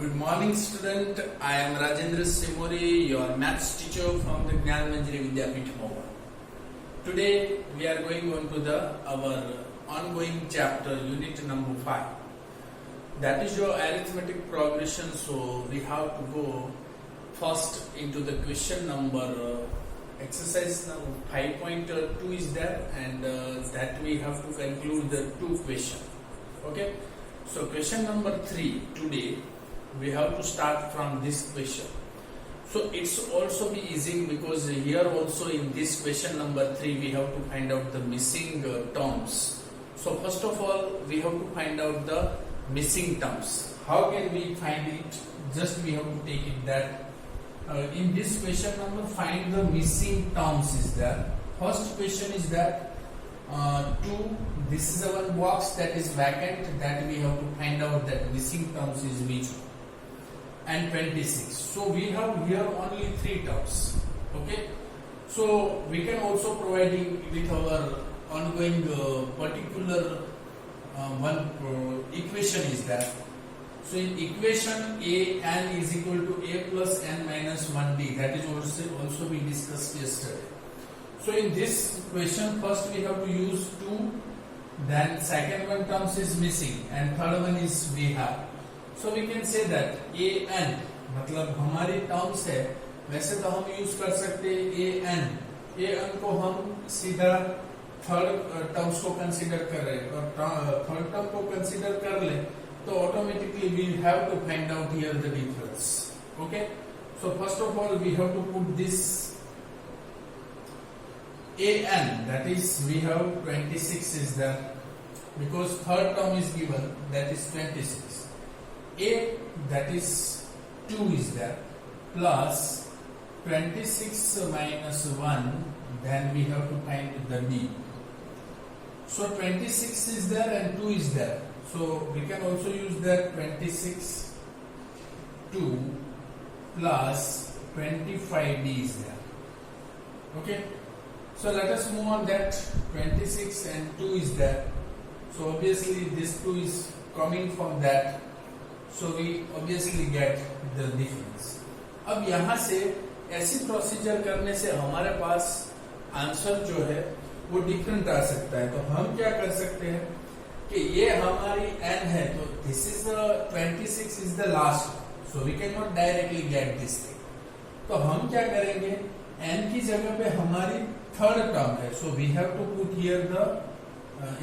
Good morning, student. I am Rajendra Simori, your maths teacher from the Gnan Manjari Vidyapeeth Mova. Today we are going on to our ongoing chapter, unit number 5. That is your arithmetic progression. So we have to go first into the question number exercise number 5.2 is there, and that we have to conclude the 2 questions. Okay. So question number 3 today. We have to start from this question. So it's also be easy because here also in this question number 3 we have to find out the missing terms. So first of all we have to find out the missing terms. How can we find it? Just we have to take it that in this question number find the missing terms is there. First question is that 2, this is a one box that is vacant, that we have to find out that missing terms is which one. And 26. So we have here only 3 terms. Okay. So we can also providing with our ongoing particular one equation is that. So in equation a n is equal to a plus n minus 1d, that is also we discussed yesterday. So in this question first we have to use 2, then second one terms is missing and third one is we have. So we can say that a n मतलब हमारी terms है, वैसे तो हम use कर सकते हैं a n को हम सीधा थर्ड टर्म्स को कंसीडर कर रहे हैं और थर्ड टर्म को कंसीडर कर ले तो automatically we have to find out here the difference. Okay. So first of all we have to put this a n, that is we have 26 is there because third term is given, that is 26. A, that is 2 is there, plus 26 minus 1, then we have to find the d. So 26 is there and 2 is there, so we can also use that 26 2 plus 25d is there. Okay. So let us move on that 26 and 2 is there. So obviously this 2 is coming from that. So we obviously get the difference. अब यहाँ से ऐसी procedure करने से हमारे पास answer जो है वो डिफरेंट आ सकता है. तो हम क्या कर सकते हैं कि ये हमारी n है, तो this is 26 is the last, so we can not directly get this thing. तो हम क्या करेंगे, n की जगह पे हमारी थर्ड टर्म है, so we have to put here the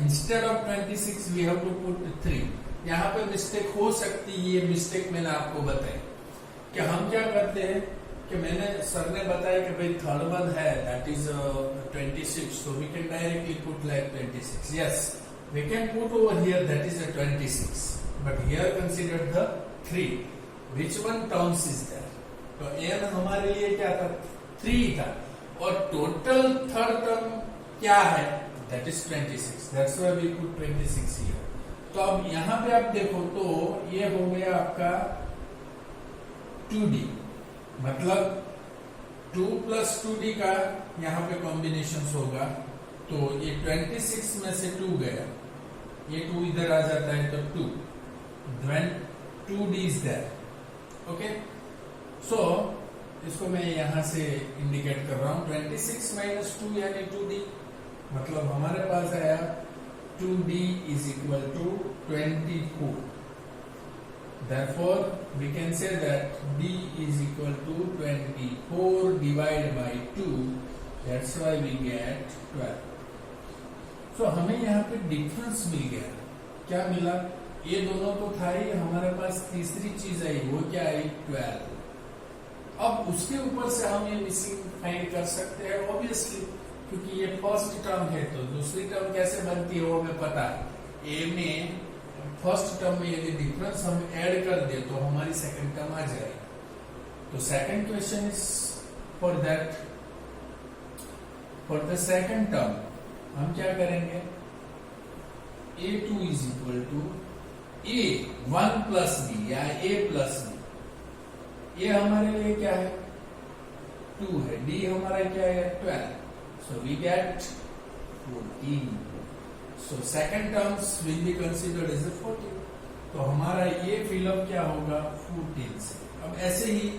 instead of 26 we have to put 3. यहाँ पे मिस्टेक हो सकती है, ये मिस्टेक मैंने आपको बताई कि हम क्या करते हैं कि मैंने सर ने बताया कि भाई थर्ड वन है that is 26, so we can directly put like 26. Yes, we can put over here that is 26, but here consider the 3. Which one terms is that? तो n हमारे लिए क्या था, 3 था, और टोटल थर्ड टर्म क्या है, that is 26. That's why we put 26 here. तो अब यहां पे आप देखो तो ये हो गया आपका 2d, मतलब 2 प्लस 2d का यहाँ पे कॉम्बिनेशन होगा. तो ये 26 में से 2 गया, ये 2 इधर आ जाता है तो 2, then 2d is there. Okay. So इसको मैं यहां से इंडिकेट कर रहा हूं. 26 माइनस 2 यानी 2d, मतलब हमारे पास आया 2d is equal to 24. Therefore, we can say that d is equal to 24 divided by 2. That's why we get 12. So हमें यहाँ पे डिफरेंस मिल गया. क्या मिला? ये दोनों तो था ही, हमारे पास तीसरी चीज आई, वो क्या आई, 12. अब उसके ऊपर से हम ये मिसिंग फाइंड कर सकते हैं ऑब्वियसली, क्योंकि ये फर्स्ट टर्म है तो दूसरी टर्म कैसे बनती है वो हमें पता है. ए में फर्स्ट टर्म में यदि डिफरेंस हम ऐड कर दे तो हमारी सेकंड टर्म आ जाएगी. तो second question is for that. For the second term हम क्या करेंगे, a2 is equal to a1 plus b या a प्लस b. ये हमारे लिए क्या है, 2 है, d हमारा क्या है, 12. So we get 14. So second terms will be considered as a 14. तो हमारा ये फिलअप क्या होगा 14 से। अब ऐसे ही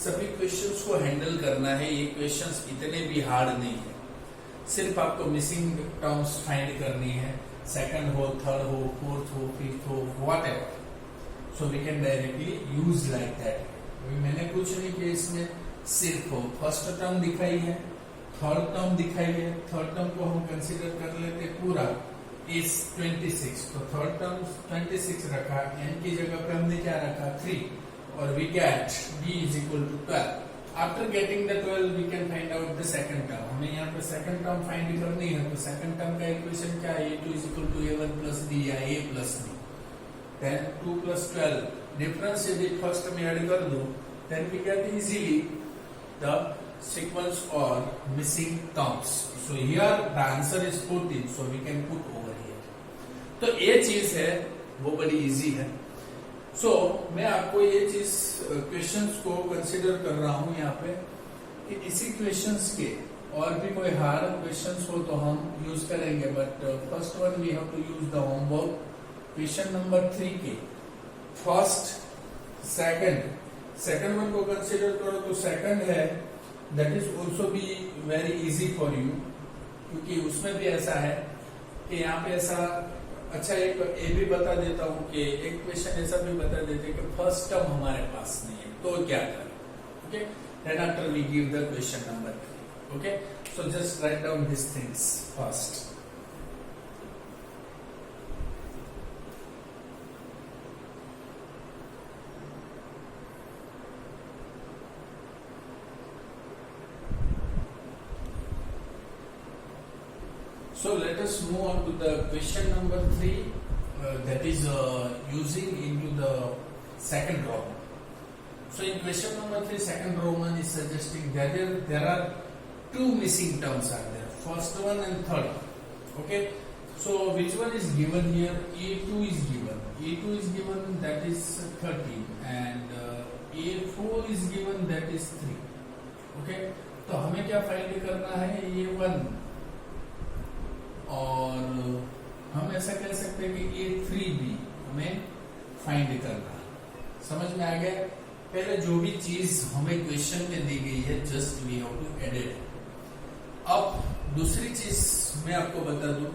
सभी क्वेश्चंस को हैंडल करना है। ये क्वेश्चंस इतने भी हार्ड नहीं है, सिर्फ आपको मिसिंग टर्म्स फाइंड करनी है, सेकंड हो, थर्ड हो, फोर्थ हो, फिफ्थ हो, whatever, so we can directly use like that. मैंने कुछ नहीं किया इसमें, सिर्फ फर्स्ट टर्म दिखाई है, थर्ड टर्म दिखाई है, थर्ड टर्म को हम कंसीडर कर लेते पूरा इज 26, तो थर्ड टर्म 26 रखा, n की जगह पे हमने क्या रखा 3, और we get b is equal to 12. After getting the 12 we can find out the second term. हमें यहाँ पे second term find करनी है, तो second term का इक्वेशन क्या है, a2 is equal to a1 plus b या a plus b, then 2 plus 12 difference यदि फर्स्ट में ऐड कर दो, then we get easily the sequence or missing terms. So here the answer is 14, so we can put over here. तो ये चीज है वो बड़ी इजी है। सो मैं आपको ये चीज क्वेश्चंस को कंसीडर कर रहा हूं यहाँ पे कि इसी क्वेश्चंस के और भी कोई हार्ड क्वेश्चंस हो तो हम यूज करेंगे, but first one we have to use the homework. Question number 3 के फर्स्ट सेकंड वन को कंसीडर करो तो सेकंड है, that is also be very easy for you, क्योंकि उसमें भी ऐसा है कि यहाँ पे ऐसा अच्छा एक ये भी बता देता हूँ कि एक क्वेश्चन ऐसा भी बता देते कि फर्स्ट टर्म हमारे पास नहीं है तो क्या करें। Okay, then after we give the question number 3। Okay, so just write down this things first. So let us move on to the question number 3, that is using into the second Roman. So in question number 3, second Roman is suggesting that there are two missing terms are there, first one and third. Okay, so which one is given here? A2 is given. A2 is given, that is 13, and A4 is given, that is 3. Okay, तो हमें क्या find करना है, A1, और हम ऐसा कह सकते हैं कि A3B हमें फाइंड करना है। समझ में आ गया? पहले जो भी चीज हमें क्वेश्चन में दी गई है just we have to edit. अब दूसरी चीज मैं आपको बता दूं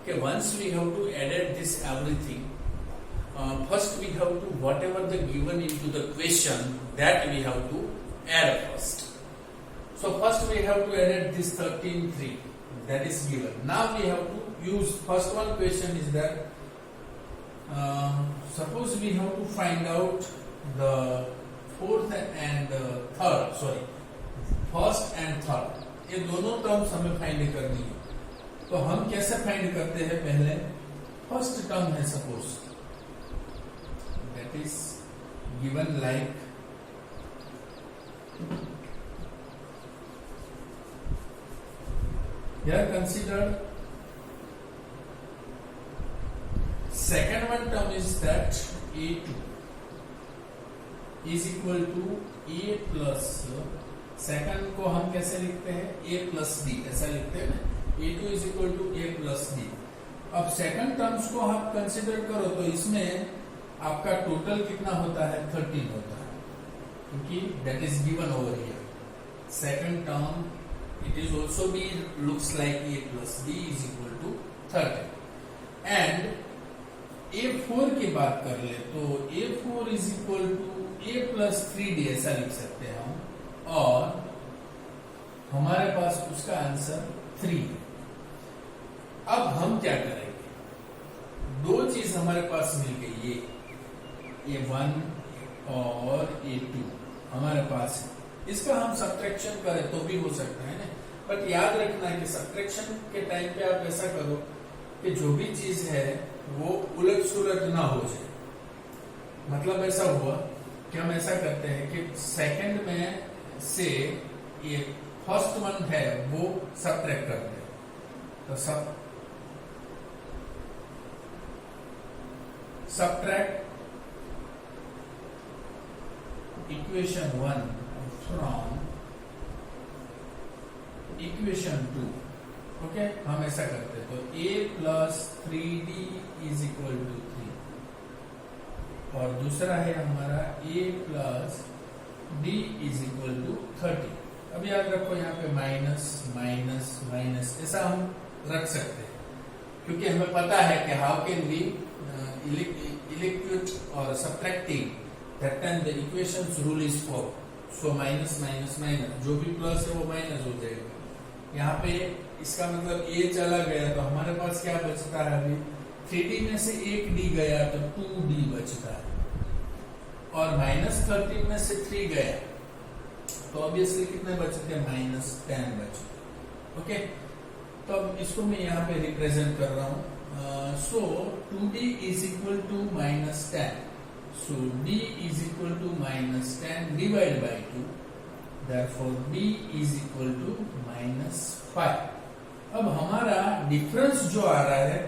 कि once we have to edit this everything, first we have to whatever the given into the question that we have to add first. So first we have to edit this 13(3) that is given. Now we have to use first one question is that suppose we have to find out the fourth and first and third, ये दोनों terms हमें find करनी है। तो हम कैसे find करते हैं, पहले फर्स्ट टर्म है suppose that is given like here considered second one term is that A2 is equal to A plus, second को हम कैसे लिखते हैं A plus D, ऐसा लिखते हैं ना, A2 is equal to A plus D। अब सेकंड टर्म्स को आप कंसिडर करो तो इसमें आपका टोटल कितना होता है 13 होता है, क्योंकि that is given over here. Second term it is also be looks like A plus D is equal to 13, and A4 की बात कर ले तो A4 is equal to A plus 3D ऐसा लिख सकते हैं हम, और हमारे पास उसका आंसर 3 है। अब हम क्या करेंगे, दो चीज हमारे पास मिल गई, ये A1 और A2 हमारे पास है, इसका हम सब्ट्रैक्शन करें तो भी हो सकता है ना, बट याद रखना है कि सब्ट्रैक्शन के टाइम पे आप ऐसा करो कि जो भी चीज है वो उलट सुलट ना हो जाए। मतलब ऐसा हुआ कि हम ऐसा करते हैं कि सेकंड में से ये फर्स्ट वन है वो सब्ट्रैक्ट करते हैं, तो subtract equation 1 from equation 2। Okay, हम ऐसा करते हैं तो A plus 3D is equal to 3। और दूसरा है हमारा a plus d is equal to 30। अब याद रखो यहाँ पे माइनस माइनस माइनस ऐसा हम रख सकते हैं, क्योंकि हमें पता है कि हाउ कैन वी इलेक्ट्यूट और subtracting that time the equations rule is for. So minus minus minus, जो भी प्लस है वो माइनस हो जाएगा। यहाँ पे इसका मतलब a चला गया तो हमारे पास क्या बचता है, अभी 3d में से एक d गया तो 2d बचता है, और माइनस 13 में से 3 गया तो ऑब्वियसली कितने बचते हैं, माइनस 10 बचते। ओके, तो अब इसको मैं यहाँ पे रिप्रेजेंट कर रहा हूँ। So 2d is equal to minus 10, so d is equal to minus 10 divide by 2, therefore d is equal to minus 5। अब हमारा डिफरेंस जो आ रहा है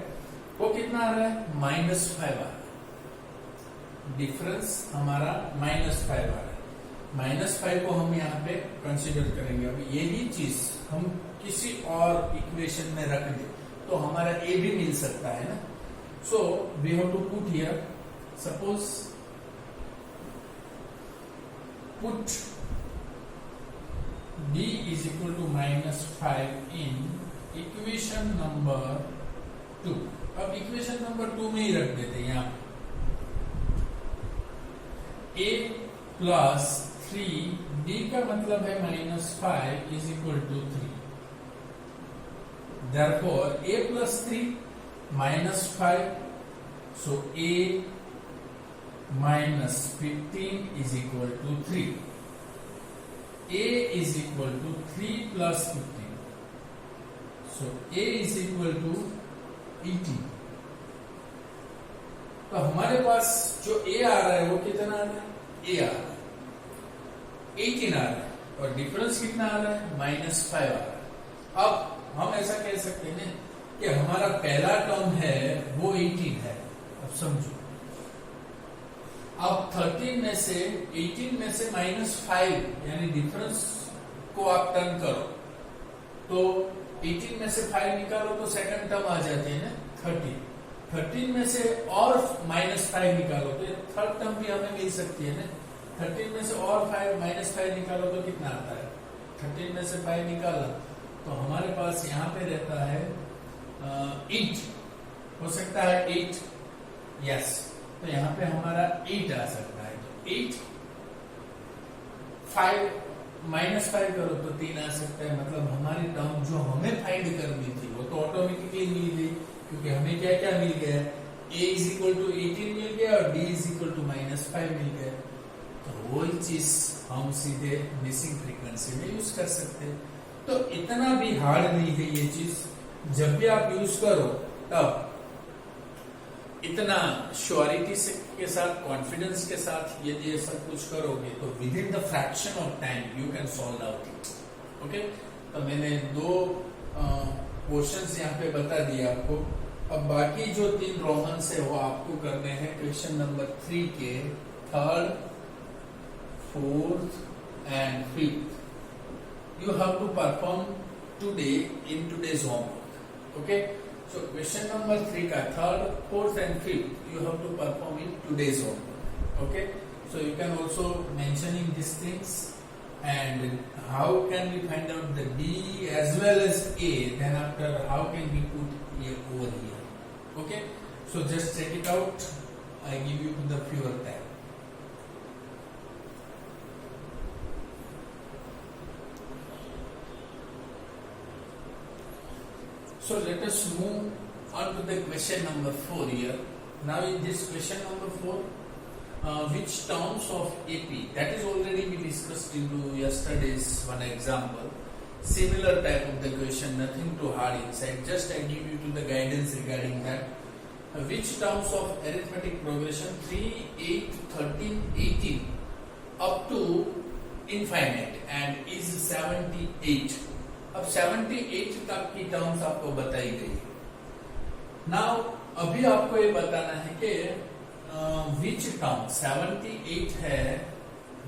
वो कितना आ रहा है, माइनस 5 आ रहा है। डिफरेंस हमारा माइनस 5 आ रहा है। माइनस 5 को हम यहाँ पे कंसीडर करेंगे। अब यही चीज हम किसी और इक्वेशन में रख दे तो हमारा a भी मिल सकता है ना। So we have to put here, suppose put d is equal to minus 5 in equation number 2। अब इक्वेशन नंबर 2 में ही रख देते हैं यहाँ a प्लस 3, d का मतलब है minus 5 is equal to 3, therefore a plus 3 minus 5, so a minus 15 is equal to 3। a is equal to 3 plus 15, so a is equal to 18। तो हमारे पास जो a आ रहा है वो कितना आ रहा है, a आ रहा है 18 आ रहा है, और डिफरेंस कितना आ रहा है, माइनस 5 आ रहा है। अब हम ऐसा कह सकते हैं कि हमारा पहला टर्म है वो 18 है। अब समझो, अब 13 में से 18 में से माइनस 5 यानी डिफरेंस को आप टर्न करो तो 18 में से 5 निकालो तो सेकंड टर्म आ जाते हैं ना 13। 13 में से और माइनस 5 निकालो तो थर्ड टर्म भी हमें मिल सकती है ना। 13 में से और 5 माइनस 5 निकालो तो कितना आता है, 13 में से 5 निकाला तो हमारे पास यहाँ पे रहता है 8, हो सकता है 8, यस। तो यहाँ पे हमारा 8 आ सकता है, तो 8 5 माइनस 5 करो तो 3 आ सकता है। मतलब हमारी टर्म जो हमें फाइंड करनी थी वो तो ऑटोमेटिकली मिल गई, क्योंकि हमें क्या क्या मिल गया, a इज इक्वल टू 18 मिल गया और d is equal to minus 5 मिल गया। तो वही चीज हम सीधे मिसिंग फ्रीक्वेंसी में यूज कर सकते हैं। तो इतना भी हार्ड नहीं है ये चीज, जब भी आप यूज करो तब इतना श्योरिटी के साथ, कॉन्फिडेंस के साथ यदि ये सब कुछ करोगे तो with in the fraction of time you can solve out it. Okay, तो मैंने 2 क्वेश्चंस यहाँ पे बता दिए आपको। अब बाकी जो 3 रोमन्स है वो आपको करने हैं क्वेश्चन नंबर 3 के 3rd, 4th and 5th। You have to perform today in today's homework. Okay, so question number 3 ka 3rd, 4th and 5th you have to perform in today's homework. Okay, so you can also mentioning these things and how can we find out the D as well as A, then after how can we put A over here. Okay, so just check it out, I give you the fewer time. So let us move on to the question number 4 here. Now in this question number 4, which terms of AP, that is already we discussed into yesterday's one example. Similar type of the question, nothing too hard inside. Just I give you to the guidance regarding that. Which terms of arithmetic progression 3, 8, 13, 18 up to infinite and is 78. अब 78 तक की terms आपको बताई गई। Now अभी आपको ये बताना है कि विच टर्म 78 है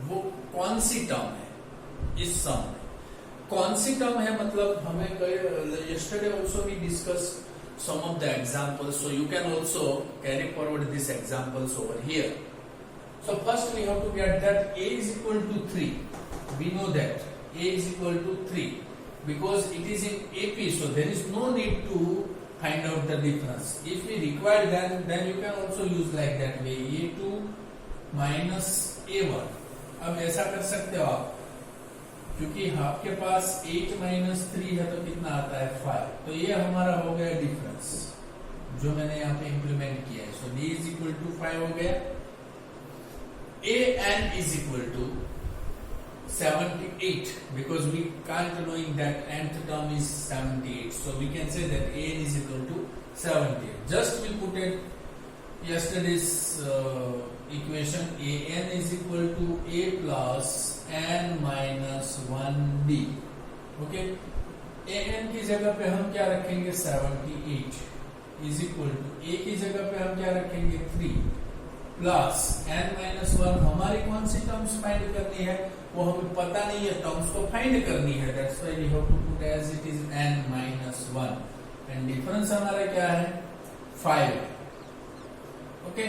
वो कौन सी टर्म है इस सम में, कौन सी टर्म है। मतलब हमें yesterday also we discussed some of the examples, so you can also carry forward these examples over here. So first we have to get that a is equal to 3. We know that a is equal to 3 because it is in AP, so there is no need to find out the difference. If we require then you can also use like that way, a2 minus a1. अब ऐसा कर सकते हो आप, क्योंकि आपके पास 8 minus 3 है तो कितना आता है 5, तो ये हमारा हो गया डिफरेंस जो मैंने यहाँ पे इंप्लीमेंट किया है. सो d इज इक्वल टू 5 हो गया. an is equal to 78 because we can't knowing that nth term is 78, so we can say that an is equal to 78. Just we put it yesterday's equation, an is equal to a plus n minus 1b. okay, an की जगह पे हम क्या रखेंगे 78 is equal to a की जगह पे हम क्या रखेंगे 3 प्लस n माइनस 1. हमारी कौन सी टर्म्स फाइंड करनी है वो हमें पता नहीं है, टर्म्स को फाइंड करनी है. That's why we have to put as it is n minus 1 and difference हमारा क्या है 5. Okay,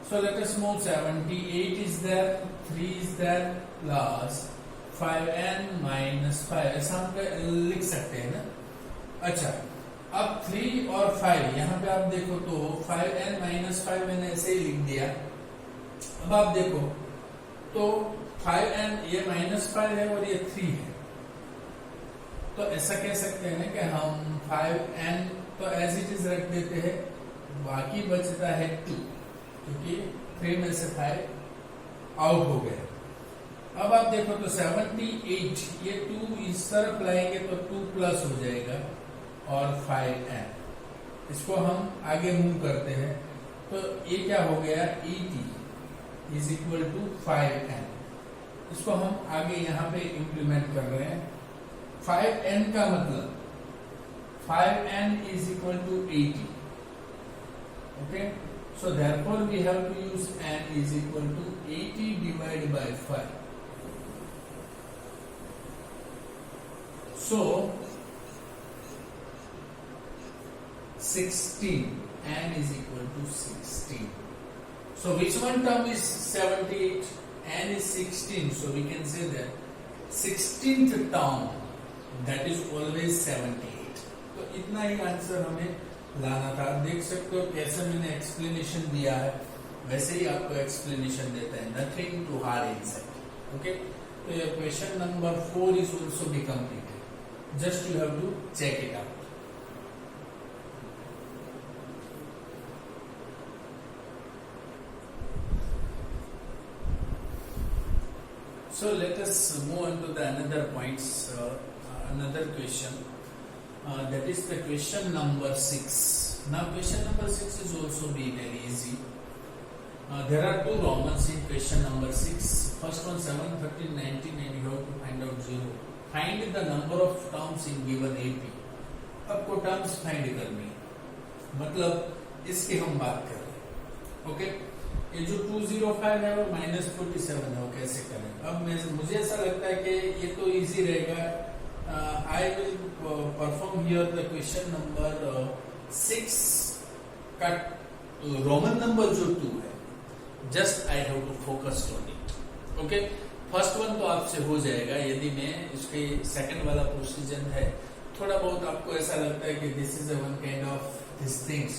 so let us move. 78 is there, 3 is there plus 5n minus 5, ऐसा हम लिख सकते हैं ना. अच्छा, अब 3 और 5 यहाँ पे आप देखो तो 5n माइनस 5 मैंने ऐसे ही लिख दिया. अब आप देखो तो 5n ये माइनस 5 है और ये 3 है, तो ऐसा कह सकते हैं ना कि हम 5n तो एज इट इज रख देते हैं, बाकी बचता है 2 क्योंकि 3 में से 5 आउट हो गया. अब आप देखो तो 78 ये 2 इस तरफ लाएंगे तो 2 प्लस हो जाएगा और 5n, इसको हम आगे मूव करते हैं तो ये क्या हो गया et is equal to 5n. इसको हम आगे यहाँ पे इंप्लीमेंट कर रहे हैं. 5n का मतलब 5n is equal to 80. Okay, so therefore we have to use n is equal to 80 divide by 5. So 16, n is equal to 16. So which one term is 78? n is 16, so we can say that 16th term that is always 78. तो इतना ही answer हमें लाना था. देख सकते हो कैसे मैंने एक्सप्लेनेशन दिया है, वैसे ही आपको एक्सप्लेनेशन देता है, nothing to hard inside. Okay, तो ये question number 4 is also be completed. Just you have to check it out. So let us move on to the another points, another question. That is the question number 6. Now question number 6 is also be very easy. There are two Romans in question number 6. First one 7, 13, 19 and you have to find out 0. Find the number of terms in given AP. आपको terms find करनी है, मतलब इसकी हम बात कर रहे हैं. ओके, ये जो 205 है वो -47 है, वो कैसे करें. अब मुझे ऐसा लगता है कि ये तो इजी रहेगा. I will perform here the question number 6 का रोमन नंबर जो 2 है, just I have to focus on it. Okay, first one तो आपसे हो जाएगा. यदि मैं इसके सेकंड वाला प्रोसीजर है, थोड़ा बहुत आपको ऐसा लगता है कि this is one kind of this things,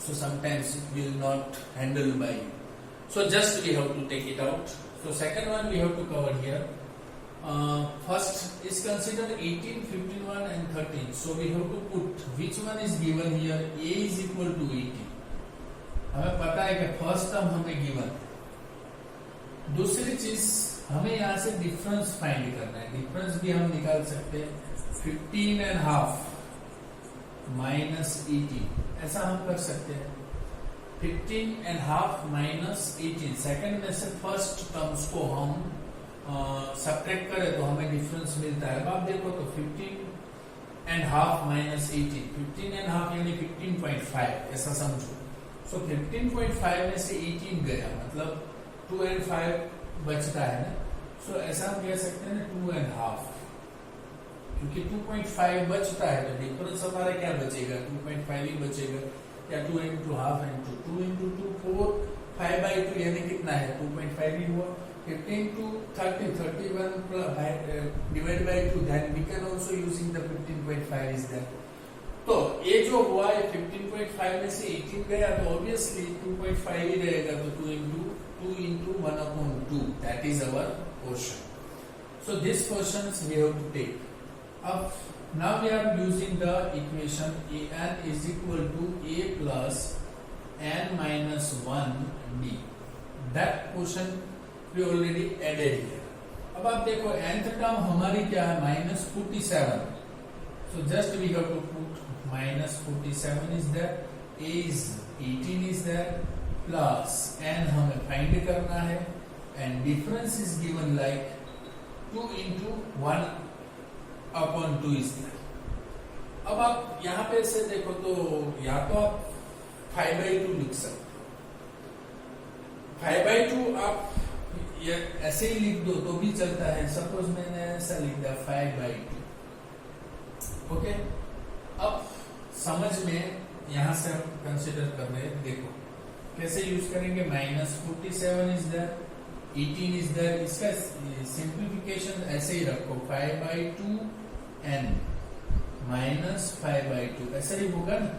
so sometimes it will not handle bye you. So just we have to take it out. So second one we have to cover here. First is consider 18, 51 and 13. So we have to put which one is given here. A is equal to 18. हमें पता है कि first term हमें given. दूसरी चीज हमें यहाँ से डिफरेंस फाइंड करना है. डिफरेंस भी हम निकाल सकते हैं. 15.5 माइनस 18, ऐसा हम कर सकते हैं. 15.5 माइनस 18, सेकंड में से फर्स्ट टर्म्स को हम सब्ट्रैक्ट करें तो हमें डिफरेंस मिलता है. अब आप देखो तो 15.5 माइनस 18, 15.5 यानी 15.5 ऐसा समझो. सो 15.5 में से 18 गया, मतलब 2 and 5 बचता है ना. सो ऐसा हम कह सकते हैं 2.5, क्योंकि 2.5 बचता है तो डिफरेंस हमारा क्या बचेगा, 2.5 ही बचेगा, या 2 into half into 2 into 2 4, 5/2 यानी कितना कितना है 2.5 ही हुआ. 15 to 30, 31 divided by 2, then we can also using the 15.5 is there. तो ये जो हुआ है 15.5 में से 18 गया तो ऑब्वियसली 2.5 ही रहेगा, तो 2 into 1/2, that is our quotient. So this quotient we have to take. Now we are using the equation an is equal to a plus n minus 1 d. That quotient we already added here. अब आप देखो nth term हमारी क्या है -47. So just we have to put -47 is there, a is 18 is there, plus n हमें find करना है, and difference is given like 2 into 1/2 is there. अब आप यहाँ पे से देखो तो या तो आप 5/2 लिख सकते हो, 5/2 आप ये ऐसे ही लिख दो तो भी चलता है. सपोज मैंने ऐसा लिख दिया 5/2. ओके, अब समझ में यहां से हम कंसिडर कर रहे हैं. देखो कैसे यूज करेंगे. -47 इज देयर, 18 इज देयर. इसका सिंप्लीफिकेशन ऐसे ही रखो 5/2 n -5/2 ऐसा ही होगा ना,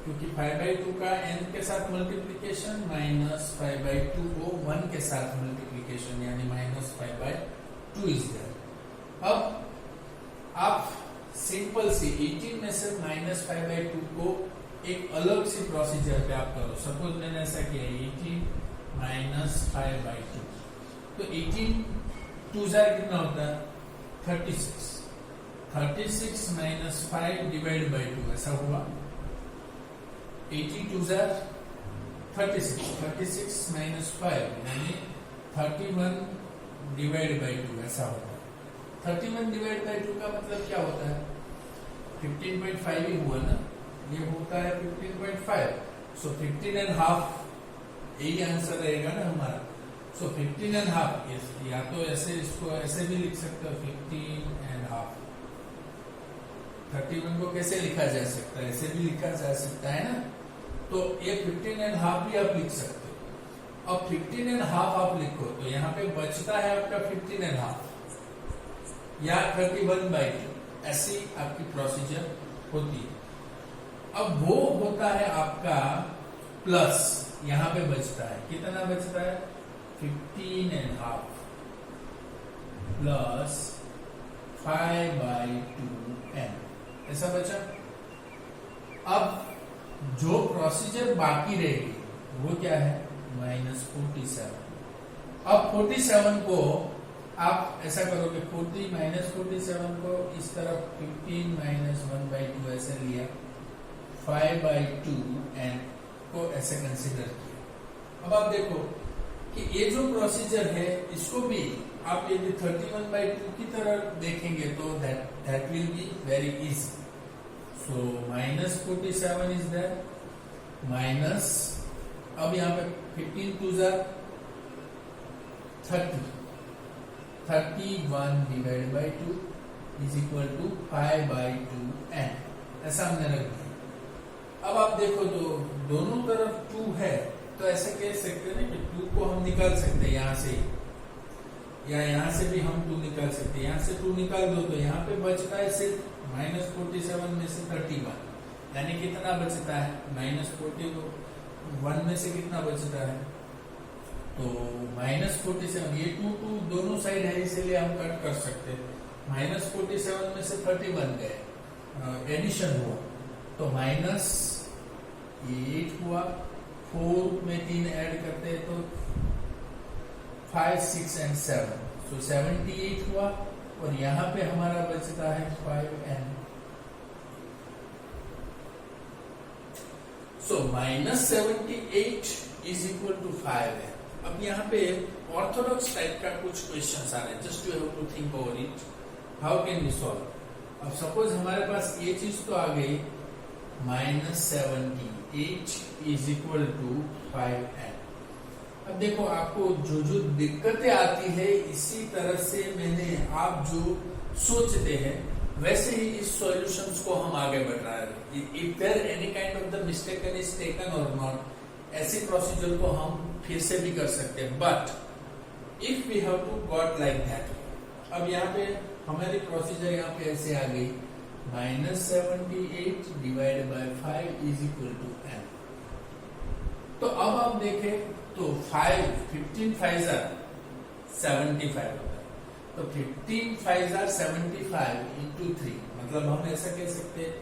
क्योंकि 5/2 का n के साथ मल्टीप्लीकेशन -5/2 को 1 के साथ मल्टीप्लीकेशन यानी -5/2 इज देयर. अब आप सिंपल सी 18 में से -5/2 को एक अलग सी प्रोसीजर पे आप करो. सपोज मैंने ऐसा किया 18 -5/2, तो 18 2 कितना होता है 36. 36 -5 डिवाइड बाई 2 ऐसा हुआ. 18 2 36, 36 -5 यानी 31 डिवाइड बाई 2 ऐसा होता है. 31 डिवाइड बाई 2 का मतलब क्या होता है 15.5 ही हुआ ना, ये होता है 15.5. सो 15.5 यही आंसर रहेगा ना हमारा. सो 15.5 या तो ऐसे इसको ऐसे भी लिख सकते हो 15.5. 31 को कैसे लिखा जा सकता है, ऐसे भी लिखा जा सकता है ना. तो ये 15.5 भी आप लिख सकते हो. अब 15.5 आप लिखो तो यहाँ पे बचता है आपका 15.5 या 31/2. ऐसी आपकी प्रोसीजर होती है. अब वो होता है आपका प्लस, यहां पे बचता है कितना बचता है 15.5 प्लस 5/2n ऐसा बचा. अब जो प्रोसीजर बाकी रहेगी वो क्या है -47. अब 47 को आप ऐसा करोगे 40 -47 को इस तरफ 15 -1/2 ऐसे लिया, 5/2n को ऐसे कंसिडर किया. अब आप देखो कि ये जो प्रोसीजर है इसको भी आप यदि 31/2 की तरह देखेंगे तो that will be very easy. So -47 is that minus, अब यहाँ पे 15 2 30, 31 divide by 2 is equal to 5/2n ऐसा हमने रख दिया. अब आप देखो तो दोनों तरफ 2 है तो ऐसे कह सकते हैं ना कि 2 को हम निकाल सकते हैं यहाँ से, या यहाँ से भी हम 2 निकाल सकते हैं. यहाँ से 2 निकाल दो तो यहाँ पे बचता है सिर्फ -47 में से 31, यानी कितना बचता है -41 में से कितना बचता है तो -47. ये 2 दोनों साइड है इसलिए हम कट कर सकते हैं. -47 में से 31 गए, एडिशन हुआ तो -8 हुआ. 4 में 3 ऐड करते हैं तो 5 6 and 7, so 78 हुआ. और यहाँ पे हमारा बचता है 5n. So -78 is equal to 5n. अब यहाँ पे ऑर्थोडॉक्स टाइप का कुछ क्वेश्चंस आ रहे हैं. Just you have to think over it, how can we solve. अब सपोज हमारे पास ये चीज तो आ गई -78 is equal to 5n. अब देखो आपको जो जो दिक्कतें आती है इसी तरह से मैंने आप जो सोचते हैं वैसे ही इस सॉल्यूशंस को हम आगे बढ़ा रहे हैं. If there any kind of the mistake is taken और नॉट, ऐसे प्रोसीजर को हम फिर से भी कर सकते हैं, but if we have to got like that. अब यहाँ पे हमारी प्रोसीजर यहाँ पे ऐसे आ गई, -78 divide by 5 is equal to n। तो अब आप देखें तो 15 5 75 होता है, तो 15 5 75 इंटू 3, मतलब हम ऐसा कह सकते हैं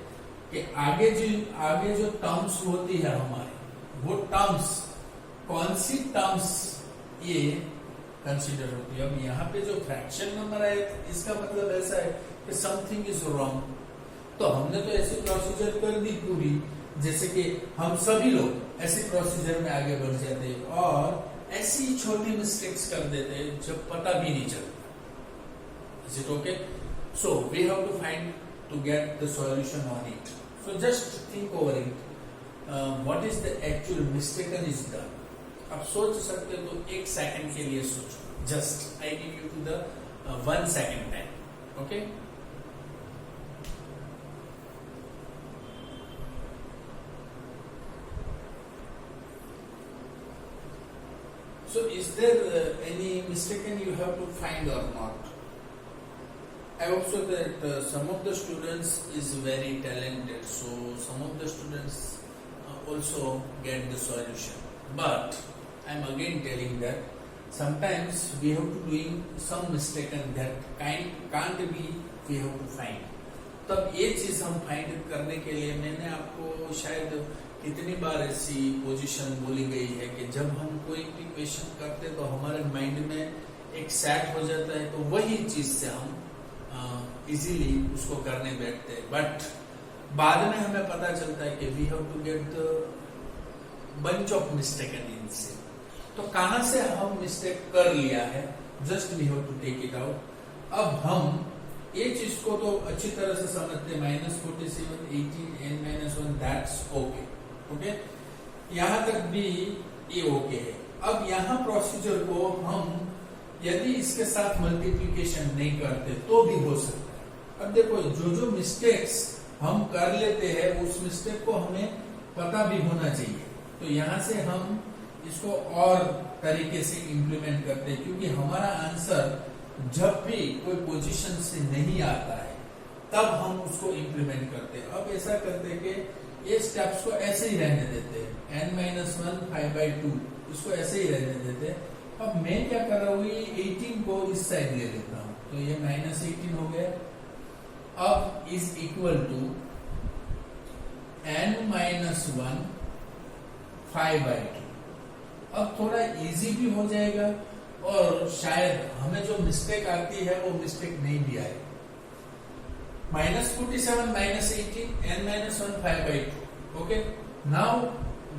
कि आगे जो टर्म्स होती है हमारी, वो टर्म्स कौन सी टर्म्स ये कंसीडर होती है। अब यहाँ पे जो फ्रैक्शन नंबर है, इसका मतलब ऐसा है कि समथिंग इज रॉन्ग। तो हमने तो ऐसी प्रोसीजर कर दी पूरी, जैसे कि हम सभी लोग ऐसे प्रोसीजर में आगे बढ़ जाते और ऐसी छोटी मिस्टेक्स कर देते जब पता भी नहीं चलता। Is it okay? So we have to find to get the solution on it. So just think over it. What is the actual mistaken is done? आप सोच सकते हो तो 1 सेकंड के लिए सोचो। Just I give you to the 1 second time. Okay? So is there any mistaken you have to find or not? I also that some of the students is very talented, so some of the students also get the solution. But I am again telling that sometimes we have to doing some mistaken that can't be we have to find. तब ये चीज हम find करने के लिए मैंने आपको शायद कितनी बार ऐसी पोजीशन बोली गई है कि जब हम कोई भी क्वेश्चन करते तो हमारे माइंड में एक सेट हो जाता है, तो वही चीज से हम इजीली उसको करने बैठते हैं, बट बाद में हमें पता चलता है कि we have to get the bunch of mistaken इनसे। तो कहां से हम मिस्टेक कर लिया है, just we have to take it out. अब हम ये चीज को तो अच्छी तरह से समझते हैं, -47 18 n-1 दैट्स ओके। ओके, यहां तक भी ये ओके है। अब यहाँ प्रोसीजर को हम यदि इसके साथ मल्टीप्लिकेशन नहीं करते तो भी हो सकता है। अब देखो जो मिस्टेक्स हम कर लेते हैं उस मिस्टेक को हमें पता भी होना चाहिए, तो यहाँ से हम इसको और तरीके से इम्प्लीमेंट करते हैं, क्योंकि हमारा आंसर जब भी कोई पोजीशन से नहीं आता है तब हम उसको इम्प्लीमेंट करते हैं। अब ऐसा करते कि ये स्टेप्स को ऐसे ही रहने देते हैं, n-1 5/2 इसको ऐसे ही रहने देते हैं। अब मैं क्या कर रहा हूँ, ये 18 को इस साइड ले लेता हूँ, तो ये -18 हो गया। अब इज इक्वल टू n-1 5/2। अब थोड़ा इजी भी हो जाएगा और शायद हमें जो मिस्टेक आती है वो मिस्टेक नहीं भी आए। -47 -18 n-1 5/2। Okay, now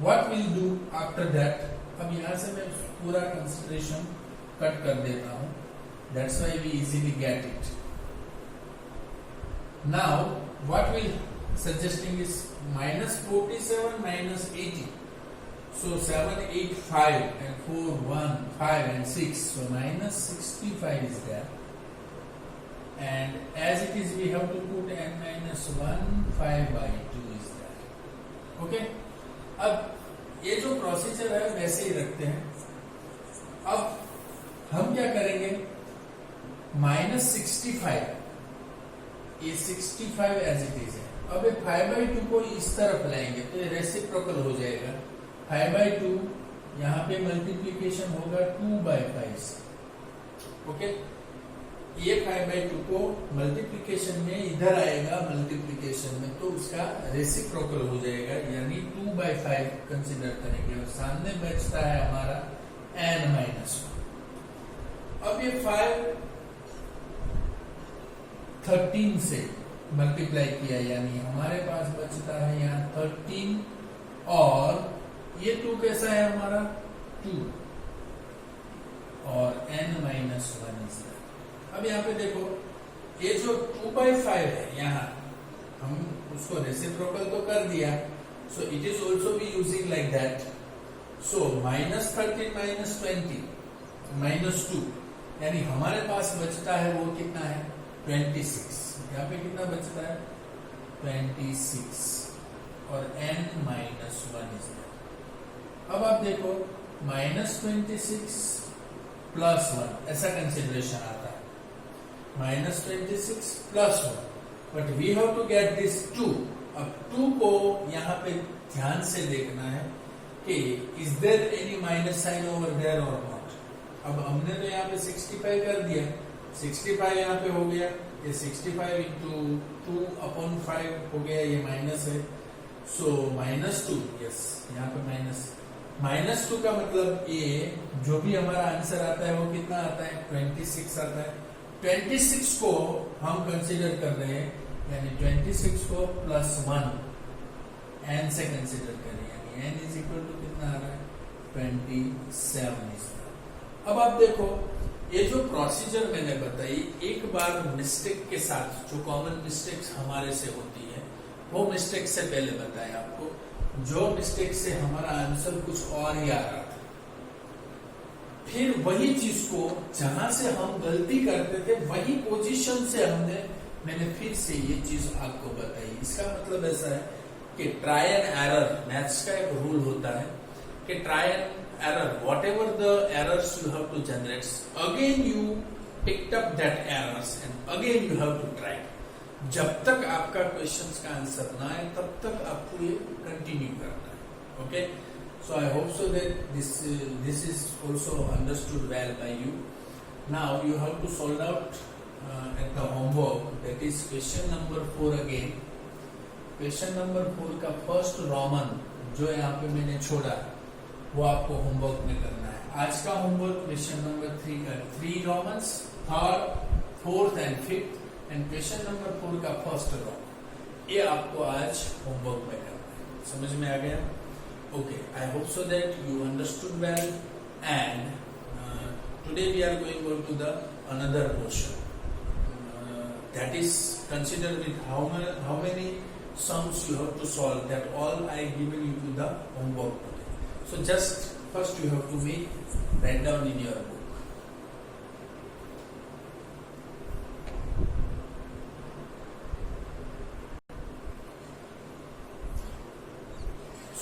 what will do after that. अब यहां से मैं पूरा कंसिडरेशन कट कर देता हूं, that's why we easily get it. Now what will suggesting is -47 -18, so 7 8 5 and 4 1 5 and 6, so -65 is there, and as it is we have to put n-1 5/2 is there. Okay, अब ये जो procedure है वैसे ही रखते हैं। अब हम क्या करेंगे, -65, ये 65 एज इट इज है। अब ये 5/2 को इस तरफ लाएंगे तो ये रेसिप्रोकल हो जाएगा। 5/2 यहाँ पे मल्टीप्लीकेशन होगा 2/5 से। ओके, ये 5/2 को मल्टीप्लीकेशन में इधर आएगा, मल्टीप्लीकेशन में तो उसका रेसिप्रोकल हो जाएगा, यानी 2/5 कंसिडर करेंगे और सामने बचता है हमारा n-1। अब ये 5 13 से मल्टीप्लाई किया, यानी हमारे पास बचता है यहाँ 13, और ये 2 कैसा है हमारा 2, और n-1 is there। अब यहाँ पे देखो ये जो 2/5 है, यहाँ हम उसको रेसिप्रोकल तो कर दिया, so it is also be using like that. सो -13 -20 -2, यानी हमारे पास बचता है वो कितना है 26। यहाँ पे कितना बचता है 26, और n-1 इज अब आप देखो -26 प्लस 1 ऐसा कंसिडरेशन आता है, -26 plus 1, but we have to get this 2. अब 2 को यहाँ पे ध्यान से देखना है कि is there any minus sign over there और नॉट. अब हमने तो यहाँ पे 65 कर दिया, 65 यहाँ पे हो गया, ये 65 इंटू 2/5 हो गया, ये माइनस है, सो -2. यस, यहाँ पे -2 का मतलब ये जो भी हमारा आंसर आता है वो कितना आता है, 26 आता है. 26 को हम कंसीडर कर रहे हैं, यानी 26 को +1 n से कंसीडर करें, यानी n इज इक्वल टू कितना आ रहा है, 27. अब आप देखो ये जो प्रोसीजर मैंने बताई, एक बार मिस्टेक के साथ, जो कॉमन मिस्टेक्स हमारे से होती है वो मिस्टेक से पहले बताया आपको, जो मिस्टेक से हमारा आंसर कुछ और ही आ रहा था, फिर वही चीज को जहां से हम गलती करते थे वही पोजीशन से मैंने फिर से ये चीज आपको बताई. इसका मतलब ऐसा है कि ट्राई एंड एरर, मैथ्स का एक रूल होता है कि try and error, whatever the errors you have to generate, again you picked up that errors and again you have to try. जब तक आपका क्वेश्चंस का आंसर ना आए तब तक आपको ये कंटिन्यू करना है. Okay, so I hope so that this is also understood well by you. Now you have to solve out at the homework, that is question number 4 again. Question number 4 का first Roman जो यहाँ पे मैंने छोड़ा वो आपको homework में करना है. आज का होमवर्क क्वेश्चन नंबर 3 का 3 Romans, third, fourth and fifth, and question number 4 का फर्स्ट रोमन, ये आपको आज होमवर्क में करना है. समझ में आ गया? Okay, I hope so that you understood well, and today we are going on to the another portion, that is considered with how many sums you have to solve. That all I given you to the homework today. So just first you have to write down in your book.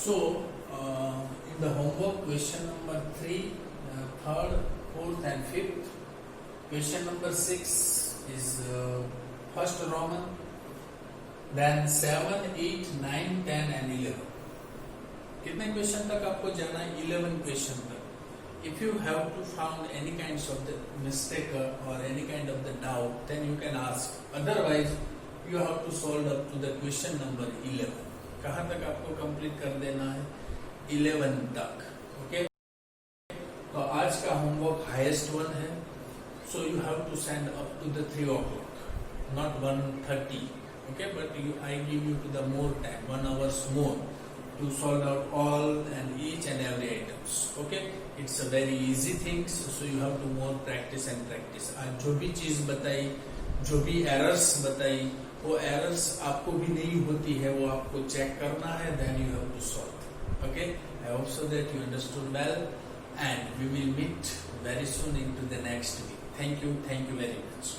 So in the homework, question number 3, third, fourth and fifth. Question number 6 is first Roman, then 7, 8, 9, 10 and 11. कितने question तक आपको जाना है? 11 question तक. If you have to found any kinds of the mistake or any kind of the doubt, then you can ask. Otherwise, you have to solve up to the question number 11. कहाँ तक आपको complete कर देना है? 11 तक. Okay, तो आज का होमवर्क हाईएस्ट वन है, so you have to send up to the 3 o'clock, not 1:30. Okay, but I give you to the more time, 1 hour more, to solve out all and each and every items. Okay, it's a very easy things, so you have to more practice and practice. आज जो भी चीज बताई, जो भी errors बताई, वो errors आपको भी नहीं होती है, वो आपको चेक करना है, then you have to solve. Okay, I hope so that you understood well, and we will meet very soon into the next week. Thank you very much.